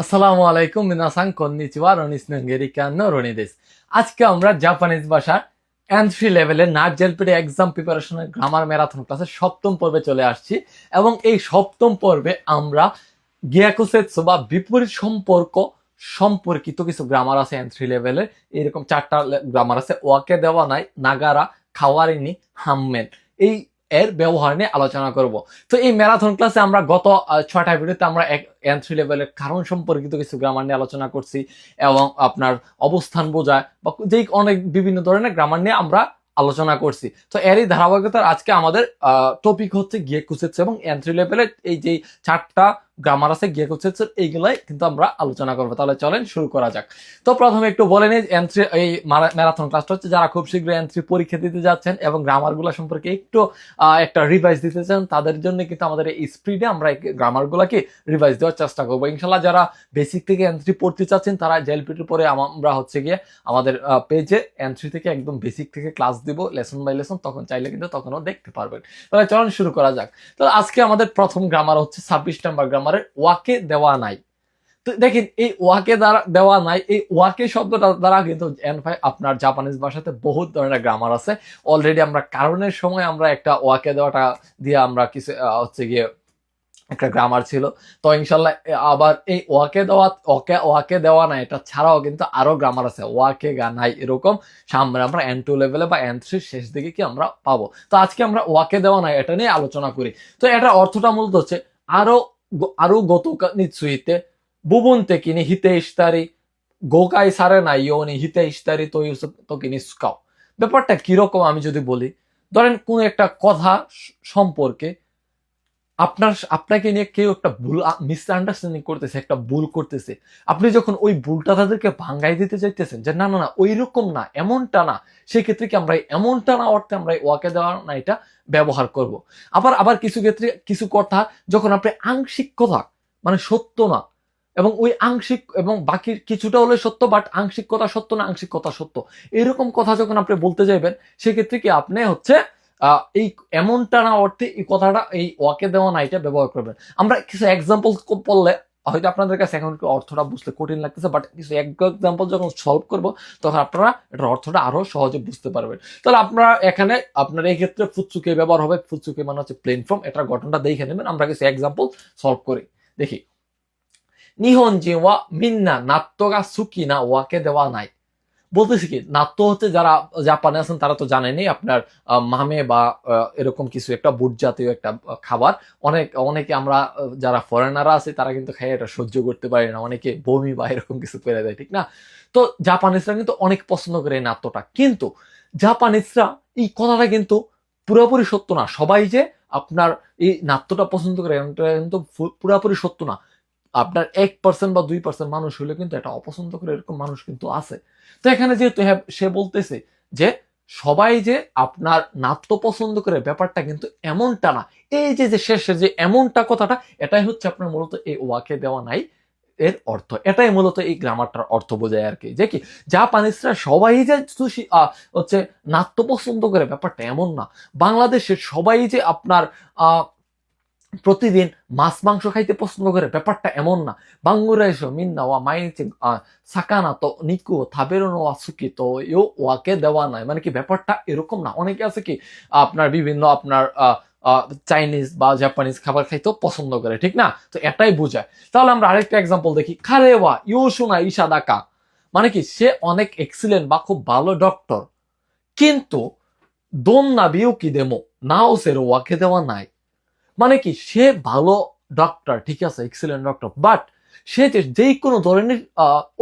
আসসালামু আলাইকুম মিনাসাং konnichiwa Roni's নঙ্গেরিকা no Roni দেশ। আজকে আমরা জাপানিজ ভাষার এন্ট্রি লেভেলের নাট জেলপিডি এক্সাম প্রিপারেশনের গ্রামার ম্যারাথন ক্লাসের সপ্তম পর্বে চলে আসছি এবং এই সপ্তম পর্বে আমরা গিয়াকুসেৎসু বা বিপরীত সম্পর্ক সম্পর্কিত কিছু গ্রামার আছে এন্ট্রি লেভেলের। এরকম চারটা গ্রামার আছে: ওয়াকে দেওয়া নাই, নাগারা, খাওয়ারিনি, হামমেন। এই এর ব্যবহার নিয়ে আলোচনা করব। তো এই ম্যারাথন ক্লাসে আমরা গত 6টা ভিডিওতে আমরা এন্ট্রি লেভেলের কারণ সম্পর্কিত কিছু গ্রামার নিয়ে আলোচনা করছি এবং আপনার অবস্থান বোঝায় বা যেই অনেক বিভিন্ন ধরনের গ্রামার নিয়ে আমরা আলোচনা করছি। তো এরই ধারাবাহিকতার আজকে আমাদের টপিক হচ্ছে গিয়েকুসেৎসু এবং এন্ট্রি লেভেলের এই যে চারটা গ্রামার আছে গিয়েকুসেৎসুর, এইগুলাই কিন্তু আমরা আলোচনা করবো। তাহলে চলেন শুরু করা যাক। তো প্রথমে একটু বলে নিই, এন্ট্রি এই ম্যারাথন ক্লাসটা হচ্ছে যারা খুব শীঘ্রই এন্ট্রি পরীক্ষা দিতে যাচ্ছেন এবং গ্রামারগুলো সম্পর্কে একটু একটা রিভাইজ দিতে চান, তাদের জন্য কিন্তু আমাদের এই স্পিডে আমরা এই গ্রামারগুলোকে রিভাইজ দেওয়ার চেষ্টা করবো ইনশাল্লাহ। যারা বেসিক থেকে এন্ট্রি পড়তে চাচ্ছেন তারা জেএলপিটির পরে আমরা হচ্ছে গিয়ে আমাদের পেজে এন্ট্রি থেকে একদম বেসিক থেকে ক্লাস দিব লেসন বাই লেসন, তখন চাইলে কিন্তু তখনও দেখতে পারবেন। তাহলে চলুন শুরু করা যাক। তো আজকে আমাদের প্রথম গ্রামার হচ্ছে 26 নম্বর গ্রামারের ওয়াকে দেওয়া নাই। তো দেখেন, এই ওয়াকে দ্বারা দেওয়া নাই, এই ওয়াকে শব্দটা দ্বারা কিন্তু আপনার জাপানিজ ভাষাতে বহুত ধরনের গ্রামার আছে। অলরেডি আমরা কারণের সময় আমরা একটা ওয়াকে দেওয়াটা দিয়ে আমরা কিছু হচ্ছে গিয়ে একটা গ্রামার ছিল। তো ইনশাল্লাহ আবার এই ওয়াকে দেওয়া নাই এটা ছাড়াও কিন্তু আরো গ্রামার আছে, ওয়াকে গা নাই, এরকম সামনে আমরা N2 লেভেলে বা N3 শেষ দিকে কি আমরা পাবো। তো আজকে আমরা ওয়াকে দেওয়া নাই এটা নিয়ে আলোচনা করি। তো এটার অর্থটা মূলত হচ্ছে আরো আরো গত নিচ্ছুইতে বুবুন থেকে নি হিতে ইস্তারি গোকাই সারে না ইয়োনি হিতে ইস্তারি তো কিনি স্কাও। ব্যাপারটা কিরকম আমি যদি বলি, ধরেন কোন একটা কথা সম্পর্কে আপনাকে নিয়ে কেউ একটা ভুল মিসআন্ডারস্ট্যান্ডিং করতেছে, একটা ভুল করতেছে, আপনি যখন ওই ভুলটা তাদেরকে ভাঙ্গাই দিতে চাইতেছেন যে না না না ওই রকম না, এমনটা না, সেক্ষেত্রে কি আমরা এমনটা না অর্থে আমরা ওয়াকে দেওয়া না এটা ব্যবহার করব। আবার আবার কিছু ক্ষেত্রে কিছু কথা যখন আপনি আংশিক কথা মানে সত্য না এবং ওই আংশিক এবং বাকি কিছুটা হলে সত্য বাট আংশিক কথা সত্য না, আংশিক কথা সত্য, এরকম কথা যখন আপনি বলতে যাইবেন সেক্ষেত্রে কি আপনি হচ্ছে এই এমনটা না অর্থে এই কথাটা এই ওয়াকে দেওয়া না এটা ব্যবহার করবেন। আমরা কিছু এক্সাম্পল পড়লে হয়তো আপনাদের কাছে এখন অর্থটা বুঝতে কঠিন লাগতেছে, বাট কিছু এক্সাম্পল যখন সলভ করবো তখন আপনারা এটার অর্থটা আরো সহজে বুঝতে পারবেন। তাহলে আপনারা এখানে আপনার এই ক্ষেত্রে ফুৎসুকে ব্যবহার হবে। ফুৎসুকে মানে হচ্ছে প্লেন ফর্ম, এটার ঘটনাটা দেখে নেবেন। আমরা কিছু এক্সাম্পল সলভ করি, দেখি। নিহনজিন ওয়া মিন্না নাত্তো গা সুকি না ওয়াকে দেওয়া নাই। বলতেছি কি, নাত্তো হচ্ছে যারা জাপানে আছেন তারা তো জানেনই, আপনার মামে বা এরকম কিছু একটা বুট জাতীয় একটা খাবার। অনেকে আমরা যারা ফরেনাররা আছে তারা কিন্তু খেয়ে এটা সহ্য করতে পারে না, অনেকে বমি বা এরকম কিছু করে দেয়, ঠিক না? তো জাপানিজরা কিন্তু অনেক পছন্দ করে এই নাত্তোটা, কিন্তু জাপানিজরা এই কথাটা কিন্তু পুরোপুরি সত্য না। সবাই যে আপনার এই নাত্তোটা পছন্দ করে এটা কিন্তু পুরোপুরি সত্য না। আপনার 1% বা 2% মানুষ হলে কিন্তু এটা অপছন্দ করে, এরকম মানুষ কিন্তু আছে। তো এখানে যেহেতু সে বলতেছে যে সবাই যে আপনার নাট্য পছন্দ করে ব্যাপারটা কিন্তু এমনটা না, এই যে যে শেষে যে এমনটা কথাটা, এটাই হচ্ছে আপনার মূলত এই ওয়াকে দেওয়া নাই এর অর্থ। এটাই মূলত এই গ্রামারটার অর্থ বোঝায় আর কি, যে কি জাপানিজরা সবাই যে হচ্ছে নাট্য পছন্দ করে ব্যাপারটা এমন না। বাংলাদেশের সবাই যে আপনার প্রতিদিন মাছ মাংস খাইতে পছন্দ করে ব্যাপারটা এমন না। বাঙ্গুরাইশো মিন্না ওয়া মাইনিচি সাকানা তো নিকু থাবেরোনো ওয়া সুকি তো ইউ ওয়াকে দেওয়া নাই, মানে কি ব্যাপারটা এরকম না। অনেকে আছে কি আপনার বিভিন্ন আপনার চাইনিজ বা জাপানিজ খাবার খাইতেও পছন্দ করে, ঠিক না? তো এটাই বোঝায়। তাহলে আমরা আরেকটা এক্সাম্পল দেখি। খারেওয়া ইউশুনা ইসাদাকা, মানে কি সে অনেক এক্সিলেন্ট বা খুব ভালো ডক্টর, কিন্তু দোন্না বিউকি দেমো নাও সেরো ওয়াকে দেওয়া নাই। মানে কি সে ভালো ডক্টর, ঠিক আছে, এক্সিলেন্ট ডক্টর, বাট সে যে কোনো ধরনের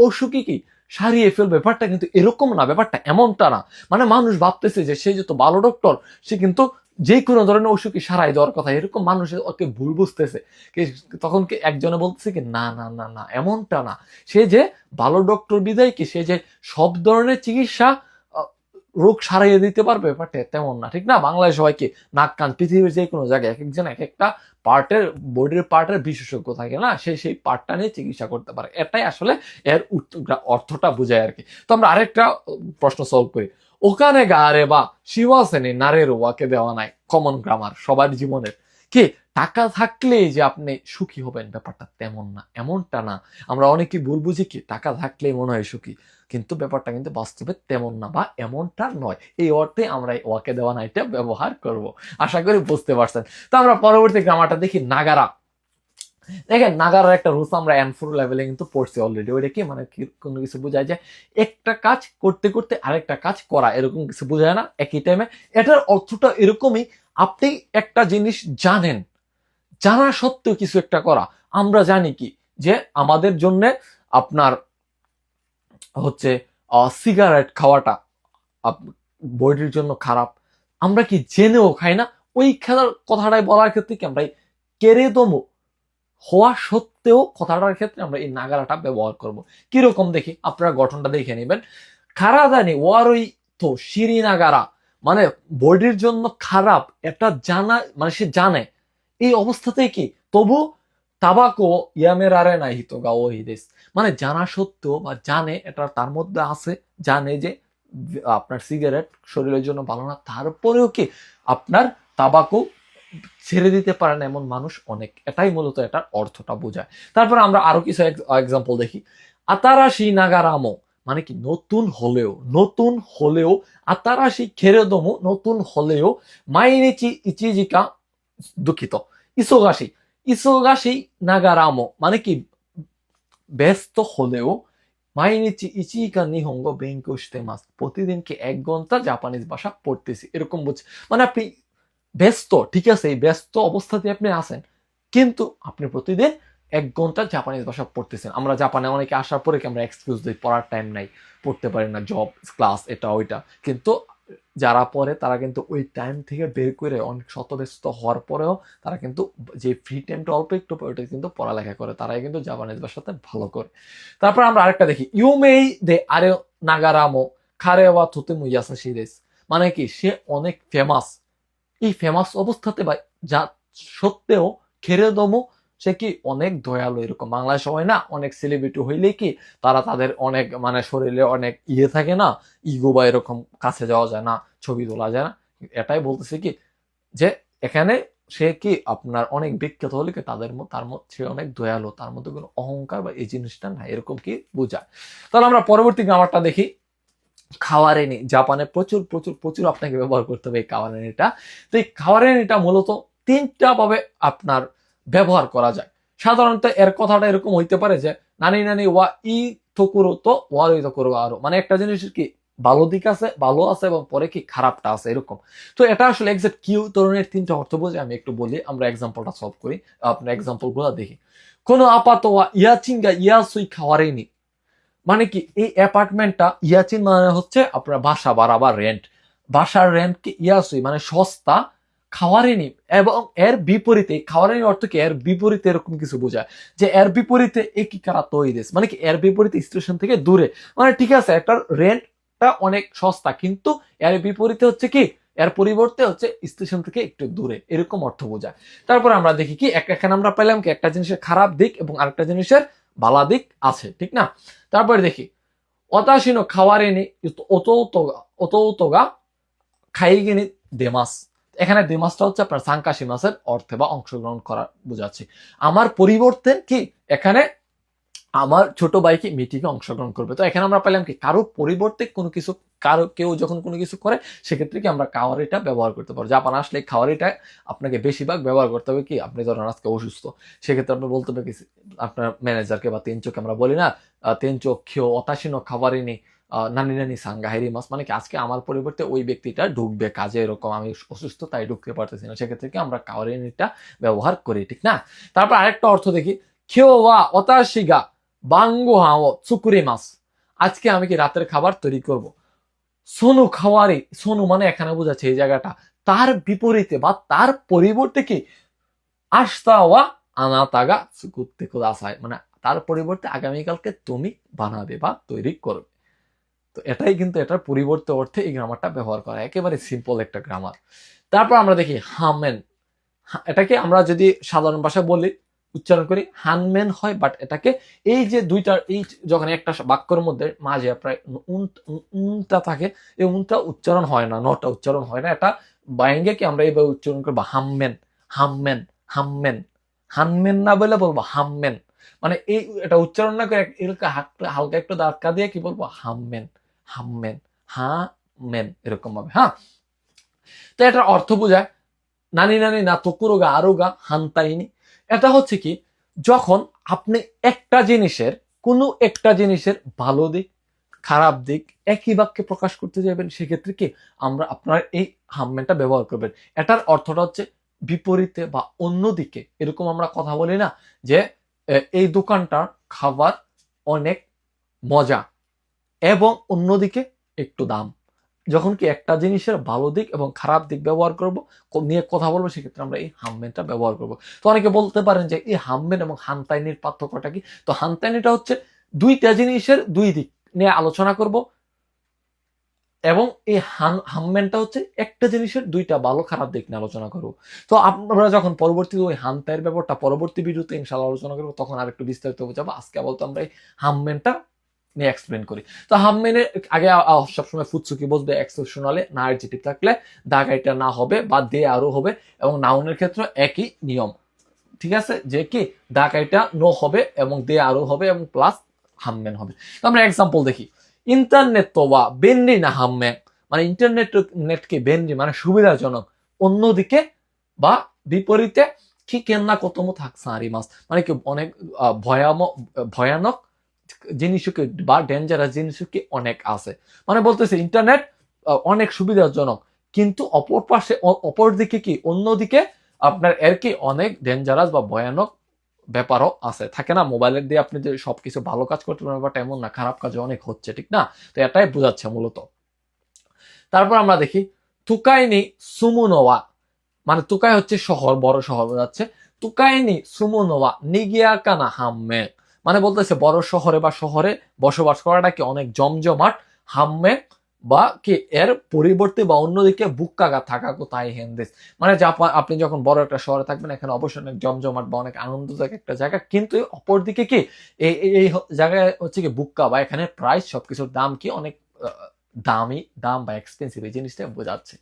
অসুখই কি সারিয়ে ফেলবে, ব্যাপারটা কিন্তু এরকম না, ব্যাপারটা এমনটা না। মানে মানুষ ভাবতেছে যে সে যত ভালো ডক্টর সে কিন্তু যে কোনো ধরনের অসুখই সারাই দেওয়ার কথা, এরকম মানুষ ওকে ভুল বুঝতেছে। তখন কি একজনে বলতেছে কি না না না না এমনটা না, সে যে ভালো ডক্টর বিদায় কি সে যে সব ধরনের চিকিৎসা রোগ সারাইয়ে দিতে পারবে, বাট তেমন না, ঠিক না? বাংলায় সবাই কি নাক কান পৃথিবীর যে কোনো জায়গায় এক একজন এক একটা পার্টের বডির পার্টের বিশেষজ্ঞ থাকে না, সেই পার্টটা নিয়ে চিকিৎসা করতে পারে। এটাই আসলে এর অর্থটা বোঝায় আর কি। তো আমরা আরেকটা প্রশ্ন সলভ করি। ওখানে গারে বা শিবাসেনে নারের ওয়াকে দেওয়া নাই, কমন গ্রামার সবার জীবনের। কি টাকা থাকলেই যে আপনি সুখী হবেন ব্যাপারটা তেমন না, এমনটা না। আমরা অনেকে ভুল বুঝি কি টাকা থাকলেই মনে হয় সুখী, কিন্তু ব্যাপারটা কিন্তু বাস্তবে তেমন না বা এমনটা নয়। এই অর্থে আমরা এই ওয়াকে দেওয়া নাইটা ব্যবহার করব। আশা করি বুঝতে পারছেন। তো আমরা পরবর্তী গ্রামারটা দেখি, নাগারা। দেখেন নাগারার একটা রুলস আমরা N4 লেভেলে কিন্তু পড়ছি অলরেডি। ওইটা কি মানে কোনো কিছু বোঝায় যে একটা কাজ করতে করতে আরেকটা কাজ করা, এরকম কিছু বোঝায় না একই টাইমে। এটার অর্থটা এরকমই, আপনি একটা জিনিস জানেন, জানা সত্ত্বেও কিছু একটা করা। আমরা জানি কি যে আমাদের জন্য আপনার হচ্ছে সিগারেট খাওয়াটা বডির জন্য খারাপ, আমরা কি জেনেও খাই না? ওই খেলার কথাটাই বলার ক্ষেত্রে কি আমরা কেড়ে দমো হওয়া সত্ত্বেও কথাটার ক্ষেত্রে আমরা এই নাগারাটা ব্যবহার করব। কিরকম দেখি, আপনারা গঠনটা দেখে নেবেন। খারাদানি ওয়ারই তো শিরি নাগারা, মানে বডির জন্য খারাপ এটা জানা, মানে সে জানে, এই অবস্থাতেই কি তবু তাবাকো ইয়ামের আরে নাই হিতো গা ও হিদেস, মানে জানা সত্ত্বেও বা জানে এটা তার মধ্যে আছে, জানে যে আপনার সিগারেট শরীরের জন্য ভালো না, তারপরেও কি আপনার তাবাকো ছেড়ে দিতে পারে না এমন মানুষ অনেক। এটাই মূলত এটার অর্থটা বোঝায়। তারপর আমরা আরো কিছু এক্সাম্পল দেখি। আতারাশি নাগারামো, মানে কি নতুন হলেও, নতুন হলেও, আতারাশি খেরেদমো নতুন হলেও, মাইনিচি ইচিজিকা দুঃখিত, ইসোগাশি, ইসোগাশি নাগারামো, মানে কি ব্যস্ত হলেও, মাইনিচি ইচিকা নিহঙ্গো বেঙ্কো শিতে মাস, প্রতিদিনকে 1 ঘন্টা জাপানিজ ভাষা পড়তেছি, এরকম বুঝছে। মানে আপনি ব্যস্ত, ঠিক আছে, এই ব্যস্ত অবস্থাতে আপনি আছেন, কিন্তু আপনি প্রতিদিন 1 ঘন্টা জাপানিজ ভাষা পড়তেছেন। আমরা জাপানে অনেকে আসার পরে কি আমরা এক্সকিউজ দিই, পড়ার টাইম নাই, পড়তে পারি না, জব ক্লাস এটা ওইটা, কিন্তু যারা পড়ে তারা কিন্তু ওই টাইম থেকে বের করে অনেক শতব্যস্ত হওয়ার পরেও তারা কিন্তু যে ফ্রি টাইমটা অল্প একটু ওইটা কিন্তু পড়ালেখা করে, তারাই কিন্তু জাপানিজ ভাষাতে ভালো করে। তারপর আমরা আরেকটা দেখি, ইউমেই দে আরে নাগারামো খারে ওয়া তোতেমো ইয়াসাশি দেস, মানে কি সে অনেক ফেমাস, এই ফেমাস অবস্থাতে বা যা সত্ত্বেও খেরেদমো সে কি অনেক দয়ালু। এরকম বাংলায় সবাই না অনেক সেলিব্রিটি হইলে কি তারা তাদের অনেক মানে শরীরে অনেক ইয়ে থাকে না, ইগো বা এরকম কাছে যাওয়া যায় না, ছবি তোলা যায় না। এটাই বলতেছে কি যে এখানে সে কি আপনার অনেক বিখ্যাত হলে কি তাদের তার মধ্যে সে অনেক দয়ালু, তার মধ্যে কোনো অহংকার বা এই জিনিসটা না, এরকম কি বোঝায়। তাহলে আমরা পরবর্তী গ্রামারটা দেখি, খাওয়ারেনি। জাপানে প্রচুর প্রচুর প্রচুর আপনাকে ব্যবহার করতে হবে এই খাওয়ারেনিটা। তো এই খাওয়ারেনিটা মূলত 3টা ভাবে আপনার ব্যবহার করা যায়। সাধারণত এর কথাটা এরকম হইতে পারে যে নানি নানি ওয়া ই তকুরো তো ওয়া ই তকুরো আরো, মানে একটা জিনিসের কি ভালো দিক আছে, ভালো আছে এবং পরে কি খারাপটা আছে এরকম। তো এটা আসলে এক্সাক্ট কি ধরনের 3টা অর্থ বোঝে আমি একটু বলি, আমরা এক্সাম্পলটা সলভ করি, আপনার এক্সাম্পল গুলো দেখি। কোনো আপাত ওয়া ইয়াচিঙ্গা ইয়াসুই খাওয়ারেনি, মানে কি এই অ্যাপার্টমেন্টটা, ইয়াচিন মানে হচ্ছে আপনার বাসা ভাড়া বা রেন্ট, বাসার রেন্ট কি ইয়াসুই মানে সস্তা, খাওয়ারেনি এবং এর বিপরীতে, খাওয়ারেনি অর্থ কি এর বিপরীতে এরকম কিছু বোঝায় যে এর বিপরীতে একই কারা তৈরিস, মানে কি এর বিপরীতে স্টেশন থেকে দূরে, মানে ঠিক আছে একটা রেন্টটা অনেক সস্তা কিন্তু এর বিপরীতে হচ্ছে কি এর পরিবর্তে হচ্ছে স্টেশন থেকে একটু দূরে, এরকম অর্থ বোঝায়। তারপর আমরা দেখি কি এখানে আমরা পেলাম কি একটা জিনিসের খারাপ দিক এবং আরেকটা জিনিসের ভালো দিক আছে, ঠিক না? তারপরে দেখি অতাশিনো খাওয়ারেনি অতৌতোগা খাইগিনি দেমাস, এখানে দেমাসটা হচ্ছে আপনার সাংকাশি মাসের অর্থে বা অংশগ্রহণ করা বোঝাচ্ছে। আমার পরিবর্তে কি এখানে আমার ছোট ভাই কি মিটিংয়ে অংশগ্রহণ করবে। তো এখানে আমরা পেলাম কি কারো পরিবর্তে কোনো কিছু, কারো কেউ যখন কোনো কিছু করে সেক্ষেত্রে কি আমরা কাওয়ারিটা ব্যবহার করতে পারবো। জাপান আসলে খাওয়ারিটা আপনাকে বেশিরভাগ ব্যবহার করতে হবে কি, আপনি ধরেন আজকে অসুস্থ, সেক্ষেত্রে আপনি বলতে হবে কি আপনার ম্যানেজারকে বা তেনচোকে, আমরা বলি না তেনচো খেও অতাশিনো খাবারিনি নানি নানি সাঙ্গা হেরি মাস, মানে কি আজকে আমার পরিবর্তে ওই ব্যক্তিটা ঢুকবে কাজে, এরকম আমি অসুস্থ তাই ঢুকতে পারতেছি না, সেক্ষেত্রে কি আমরা কাওয়ারিনিটা ব্যবহার করি, ঠিক না? তারপর আরেকটা অর্থ দেখি, খেও ওয়া অতাশিগা বাঙ্গো হাও চুকুরি মাস, আজকে আমি কি রাতের খাবার তৈরি করব। সোনু খাওয়ারি, সোনু মানে এখানে বোঝাচ্ছে এই জায়গাটা তার বিপরীতে বা তার পরিবর্তে কি আস্তা ওয়া আনাতাগা সুকুত্তে কুদাসাই, মানে তার পরিবর্তে আগামীকালকে তুমি বানাবে বা তৈরি করবে। তো এটাই কিন্তু এটার পরিবর্তে অর্থে এই গ্রামারটা ব্যবহার করা, একেবারে সিম্পল একটা গ্রামার। তারপর আমরা দেখি হামেন, এটাকে আমরা যদি সাধারণ ভাষায় বলি উচ্চারণ করি হানমেন হয়, বাট এটাকে এই যে দুইটা এই যখন একটা বাক্যের মধ্যে মাঝে প্রায় উনটা থাকে, এই উনটা উচ্চারণ হয় না, নটা উচ্চারণ হয় না, এটা বাইঙ্গে কি আমরা এইভাবে উচ্চারণ করবো হামমেন, হামমেন, হামমেন, হানমেন না বলে বলবো হামমেন। মানে এই এটা উচ্চারণ না করে হালকা একটু ধাক্কা দিয়ে কি বলবো, হামমেন, হামমেন, হা মেন, এরকম ভাবে। হ্যাঁ, তো এটার অর্থ বোঝায় নানি নানি না তকুরোগা আরোগা হান্তাইনি। এটা হচ্ছে কি, যখন আপনি একটা জিনিসের কোনো একটা জিনিসের ভালো দিক খারাপ দিক একই বাক্যে প্রকাশ করতে যাবেন, সেক্ষেত্রে কি আমরা আপনার এই হামমেনটা ব্যবহার করবেন। এটার অর্থটা হচ্ছে বিপরীতে বা অন্যদিকে। এরকম আমরা কথা বলি না যে এই দোকানটার খাবার অনেক মজা এবং অন্যদিকে একটু দাম। যখন কি একটা জিনিসের ভালো দিক এবং খারাপ দিক ব্যবহার করব নিয়ে কথা বলবো, সেক্ষেত্রে আমরা এই হামমেনটা ব্যবহার করব। তো অনেকে বলতে পারেন যে এই হামমেন এবং হানতাইনির পার্থক্যটা কি? তো হানতাইনিটা হচ্ছে দুইটা জিনিসের দুই দিক নিয়ে আলোচনা করব, এবং এই হামমেনটা হচ্ছে একটা জিনিসের দুইটা ভালো খারাপ দিক নিয়ে আলোচনা করব। তো আমরা যখন পরবর্তীতে ওই হানতাইয়ের ব্যাপারটা পরবর্তী ভিডিওতে ইনশাআল্লাহ আলোচনা করবো, তখন আর একটু বিস্তারিত বোঝাবো। আজকে বলতো আমরা এই হামমেনটা নিয়ে এক্সপ্লেন করি। তো হামমেনের আগে সবসময় ফুৎসুকি বসবে এক্সেপশনালে, না অ্যাডজেক্টিভ থাকলে দাগাইটা না হবে বা দে আরো হবে, এবং নাউনের ক্ষেত্রে একই নিয়ম। ঠিক আছে, যে কি দাগাইটা নো হবে এবং দে আরো হবে এবং প্লাস হামমেন হবে। তো আমরা এক্সাম্পল দেখি। ইন্টারনেট তো বা বেন্ডি না হামমেন, মানে ইন্টারনেট নেটকে বেন্ডি মানে সুবিধাজনক, অন্যদিকে বা বিপরীতে কি কেন্না কতমো থাকছে আরি মাস, মানে কি অনেক ভয়ানক জিনিসকে বা ডেঞ্জারাস জিনিসকে অনেক আছে। মানে বলতেছে ইন্টারনেট অনেক সুবিধাজনক, কিন্তু অপর দিকে কি অন্যদিকে আপনার এর কি অনেক ডেঞ্জারাস বা ভয়ানক ব্যাপারও আছে। থাকে না মোবাইলের দিয়ে আপনি যে সবকিছু ভালো কাজ করতে পারবেন, ব্যাপারটা এমন না, খারাপ কাজ অনেক হচ্ছে, ঠিক না? তো এটাই বোঝাচ্ছে মূলত। তারপর আমরা দেখি তুকাইনি সুমুনোয়া, মানে তুকাই হচ্ছে শহর, বড় শহর বোঝাচ্ছে। তুকাইনি সুমুনোয়া নিগিয়াকানা হাম্মে, মানে বলতেছে বড় শহরে বা শহরে বসবাস করাটা কি অনেক জমজমাট, হাম্মে বা কি এর পরিবর্তে বা অন্যদিকে বুক্কাগা থাকা কোথায় হেন্দেস, মানে আপনি যখন বড় একটা শহরে থাকবেন, এখানে অবশ্যই অনেক জমজমাট বা অনেক আনন্দদায়ক একটা জায়গা, কিন্তু অপর দিকে কি এই জায়গায় হচ্ছে কি বুক্কা বা এখানে প্রাইস সবকিছুর দাম কি অনেক দামি, দাম বা এক্সপেন্সিভ, এই জিনিসটা বোঝাচ্ছে।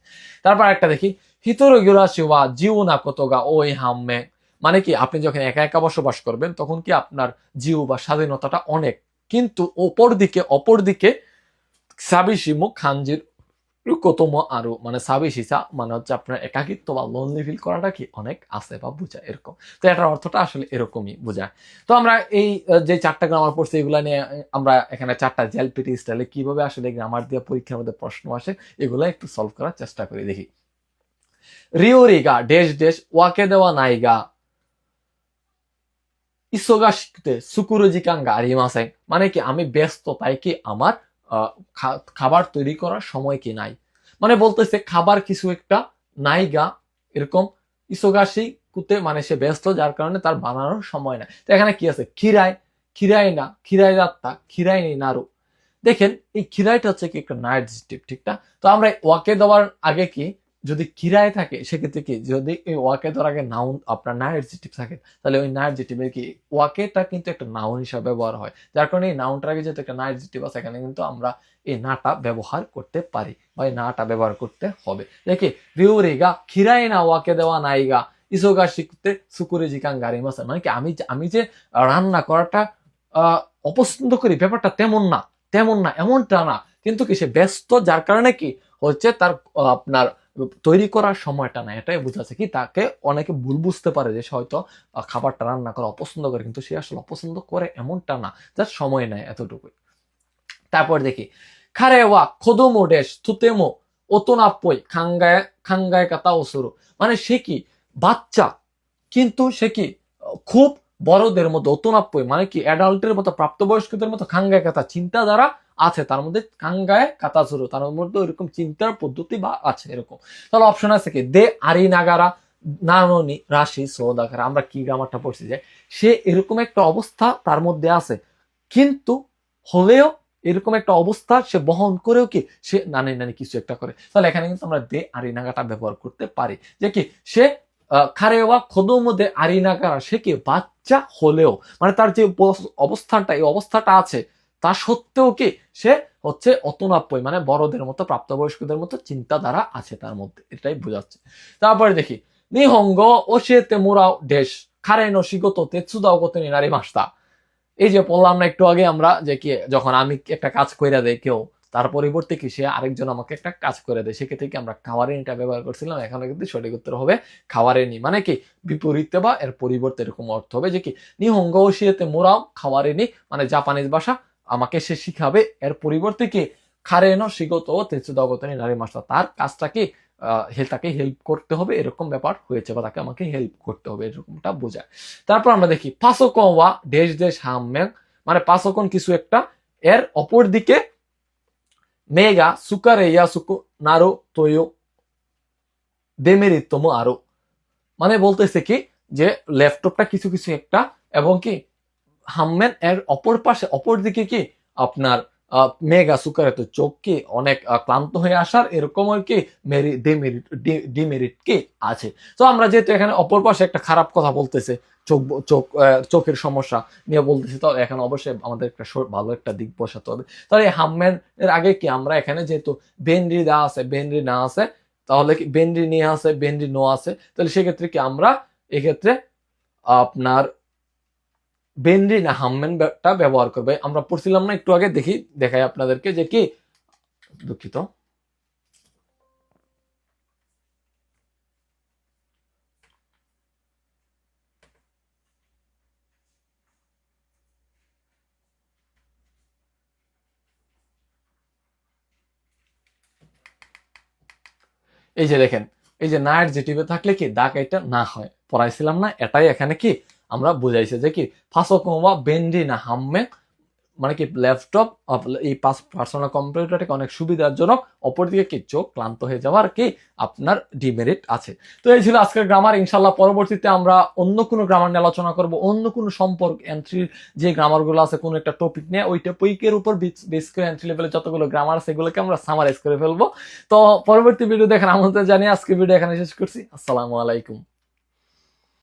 তারপর একটা দেখি হিতোরো গিরাশি ওয়া জিউ না কতগা ওই হাম্মে, মানে কি আপনি যখন একা একা বসবাস করবেন তখন কি আপনার জিউ বা স্বাধীনতাটা অনেক, কিন্তু অপর দিকে সাবিশিমু খানজির রুকোতোমো আরো, মানে সাবিশিসা মানে হচ্ছে আপনার একাকিত্ব বা লোনলি ফিল করাটা কি অনেক আছে বা বোঝায় এরকম। তো এটার অর্থটা আসলে এরকমই বোঝায়। তো আমরা এই যে চারটা গ্রামার পড়ছি, এগুলা নিয়ে আমরা এখানে চারটা জেলপিটি স্টাইলে কিভাবে আসলে গ্রামার দিয়ে পরীক্ষার মধ্যে প্রশ্ন আসে এগুলো একটু সলভ করার চেষ্টা করি। দেখি রিওরিগা ডেশ ডেশ ওয়াকে দেওয়া নাইগা ইসোগাশিতে সুকুরু জিকাঙ্গা আরিমাসেন, মানে কি আমি ব্যস্ত, তাই কি আমার খাবার তৈরি করার সময় কি নাই। মানে বলতেছে খাবার কিছু একটা নাইগা এরকম, ইসোগাশি কুতে মানে সে ব্যস্ত, যার কারণে তার বানানোর সময় নাই। তো এখানে কি আছে, খিরাই, খিরাই না খিরাই রাত্তা খিরাই নেই নারু। দেখেন এই খিরাইটা হচ্ছে কি একটা নাইটজিটিভ, ঠিক না? তো আমরা ওয়াকে দেওয়ার আগে কি যদি কিরায় থাকে, সেক্ষেত্রে কি যদি এই ওয়াকে দেওয়ার আগে নাউন আপনার নাইটজিটিভ থাকে, তাহলে ওই নাইটজিটিভের কি ওয়াকেটা কিন্তু একটা নাউন হিসাবে ব্যবহার হয়, যার কারণে এই নাউনটার আগে যেহেতু একটা নাইটজিটিভ আছে, এখানে কিন্তু আমরা এই নাটা ব্যবহার করতে পারি বা এই নাটা ব্যবহার করতে হবে। দেখি রিউরিগা খিরাই না ওয়াকে দেওয়া নাইগা ইসোগা শিখতে সুকুরে জিকান গাড়ি মাসা, মানে কি আমি যে রান্না করাটা অপছন্দ করি, ব্যাপারটা তেমন না এমনটা না, কিন্তু কি সে ব্যস্ত, যার কারণে কি হচ্ছে তার আপনার তৈরি করার সময়টা না। এটাই বুঝাচ্ছে কি তাকে অনেকে ভুল বুঝতে পারে যে সে হয়তো খাবারটা রান্না করা অপছন্দ করে, কিন্তু সে আসলে অপছন্দ করে এমনটা না, যার সময় নেয় এতটুকুই। তারপর দেখি খারে ওয়া খোদোমো ডেশ তুতেমো ওতোনাপ্পই খাঙ্গায় খাঙ্গায় কাতা ওসুরু, মানে সে কি বাচ্চা, কিন্তু সে কি খুব বড়দের মতো, অতনাপ্পই মানে কি অ্যাডাল্টের মতো, প্রাপ্তবয়স্কদের মতো খাঙ্গায় কাতা চিন্তাধারা আছে তার মধ্যে, খাঙ্গায় কাতা শুরু তার মধ্যে ওইরকম চিন্তার পদ্ধতি বা আছে এরকম। তাহলে অপশন আছে কি দে আরি নাগারা নাননি রাশি সোদাকারা, আমরা কি গ্রামারটা পড়ছি যে সে এরকম একটা অবস্থা তার মধ্যে আছে, কিন্তু হলেও এরকম একটা অবস্থা সে বহন করেও কি সে নানি কিছু একটা করে। তাহলে এখানে কিন্তু আমরা দে আরিনাগাটা ব্যবহার করতে পারি, যে কি সে খারেওয়া খোদোর মধ্যে আরিনাগারা, সে কি বাচ্চা হলেও, মানে তার যে অবস্থানটা এই অবস্থাটা আছে তা সত্ত্বেও কি সে হচ্ছে অতনাপ্পই, মানে বড়দের মতো প্রাপ্তবয়স্কদের মতো চিন্তাধারা আছে তার মধ্যে, এটাই বোঝাচ্ছে। তারপরে দেখি নিহঙ্গ ওশিয়েতে মুরাও দেশ খারে নো শিগতো তেৎসুদাও গতে নিনারি মাস্তা। এই যে বললাম না একটু আগে আমরা যে কি যখন আমি একটা কাজ কইরা দেই কেউ, তার পরিবর্তে কি সে আরেকজন আমাকে একটা কাজ করে দেয়, সেক্ষেত্রে কি আমরা খাওয়ারেনিটা ব্যবহার করছিলাম। এখানে কিন্তু সঠিক উত্তর হবে খাওয়ারেনি, মানে কি বিপরীতে বা এর পরিবর্তে এরকম অর্থ হবে যে কি নিহঙ্গ ওশিয়েতে মোরাও খাওয়ারেনি, মানে জাপানিজ ভাষা আমাকে সে শিখাবে, এর পরিবর্তে কি খারেনো শিগতো তেৎসুদাগতনি নারী মাস্টার, তার কাজটা কি তাকে হেল্প করতে হবে, এরকম ব্যাপার হয়েছে, বা তাকে আমাকে হেল্প করতে হবে এরকমটা বোঝায়। তারপর আমরা দেখি পাসোকন ওয়া দেশ দেশ হামমেং, মানে পাসোকন কিছু একটা, এর অপর দিকে মেগা সুকারে ইয়া সুকু নারো তোয়ো দেমেরিত্তমো আরো, মানে বলতেছে কি যে ল্যাপটপটা কিছু কিছু একটা, এবং কি হামমেন এর অপর পাশে অপর দিকে কি আপনার মেগা সুকারে, তো চোখ কি অনেক ক্লান্ত হয়ে আসার এরকম আর কি ডিমেরিট ডিমেরিট কি আছে। তো আমরা যেহেতু এখানে অপর পাশে একটা খারাপ কথা বলতেছে, চোখ চোখ চোখের সমস্যা নিয়ে বলতেছি, তো এখানে অবশ্যই আমাদের একটা ভালো একটা দিক বসাতে হবে। তাহলে এই হামমেন এর আগে কি আমরা এখানে যেহেতু বেনরি দা আছে বেনরি না আছে, তাহলে কি বেনরি নিয়ে আছে বেনরি নো আছে, তাহলে সেক্ষেত্রে কি আমরা এক্ষেত্রে আপনার বেনরি না হামমেনটা ব্যবহার করবে। আমরা পড়ছিলাম না একটু আগে, দেখি দেখাই আপনাদেরকে যে কি, দুঃখিত, এই যে দেখেন, এই যে না অ্যাডজেটিভে থাকলে কি দাগ এটা না হয়, পড়াইছিলাম না, এটাই এখানে কি আমরা বুঝাইছে যে কি ফাঁসোকোমা বেনরি না হাম্মে, মানে কি ল্যাপটপ এই পার্সোনাল কম্পিউটারটাকে অনেক সুবিধাজনক, অপরদিকে কি চোখ ক্লান্ত হয়ে যাওয়ার কি আপনার ডিমেরিট আছে। তো এই ছিল আজকের গ্রামার। ইনশাল্লাহ পরবর্তীতে আমরা অন্য কোনো গ্রামার নিয়ে আলোচনা করব, অন্য কোনো সম্পর্ক এন্ট্রির যে গ্রামার গুলো আছে কোনো একটা টপিক নিয়ে, ওই টপিকের উপর বেস করে এন্ট্রি লেভেলে যতগুলো গ্রামার আছে এগুলোকে আমরা সামারাইজ করে ফেলবো। তো পরবর্তী ভিডিও দেখার আমন্ত্রণ জানিয়ে আজকে ভিডিও এখানে শেষ করছি। আসসালামু আলাইকুম।